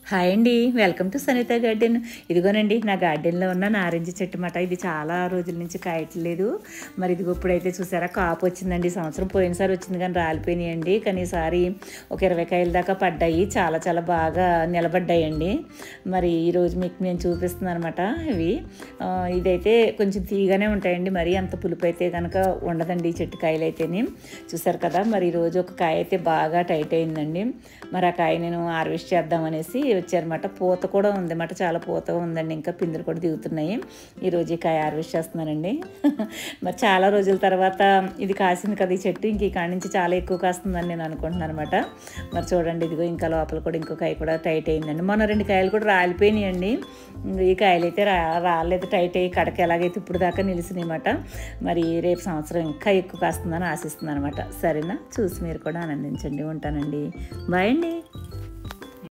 Hi అండి, welcome to Sanitha garden. ఇదిగోనండి నా గార్డెన్లో ఉన్న నారింజ చెట్టు మాట. ఇది చాలా రోజుల నుంచి కాయట్లేదు. మరి ఇదిగో ఇప్పుడైతే చూసారా కాపు వచ్చిందండి. సంవత్సరం పోయినసారి వచ్చింది కానీ రాలిపోయినాయండి. కానీ ఈసారి ఒక 20 కాయల దాకా పడ్డాయి. చాలా చాలా బాగా నిలబడ్డాయండి. మరి ఈరోజు మీకు నేను చూపిస్తున్నాను అనమాట. ఇదైతే కొంచెం తీగానే ఉంటాయండి. మరి అంత పులుపు అయితే కనుక ఉండదండి ఈ చెట్టు కాయలు అయితేనే. చూసారు కదా, మరి ఈరోజు ఒక కాయ అయితే బాగా టైట్ అయిందండి. మరి ఆ కాయ నేను హార్వెస్ట్ చేద్దామనేసి వచ్చారన్నమాట. పూత కూడా ఉందన్నమాట, చాలా పూతగా ఉందండి. ఇంకా పిందులు కూడా దిగుతున్నాయి. ఈరోజు ఈ కాయ హార్వెస్ట్ చేస్తున్నానండి. మరి చాలా రోజుల తర్వాత ఇది కాసింది కదా ఈ చెట్టు. ఇంక ఈ కాడ నుంచి చాలా ఎక్కువ కాస్తుందని నేను అనుకుంటున్నాను అనమాట. మరి చూడండి, ఇదిగో ఇంకా లోపల కూడా ఇంకో కాయ కూడా టైట్ అయిందండి. మొన్న 2 కాయలు కూడా రాలిపోయినాయండి. ఈ కాయలు అయితే రాలేదు, టైట్ అయ్యి కడక ఎలాగైతే ఇప్పుడు దాకా నిలిచినాయి అన్నమాట. మరి రేపు సంవత్సరం ఇంకా ఎక్కువ కాస్తుందని ఆశిస్తున్నాను అనమాట. సరేనా, చూసి మీరు కూడా ఆనందించండి. ఉంటానండి, బాయ్ అండి.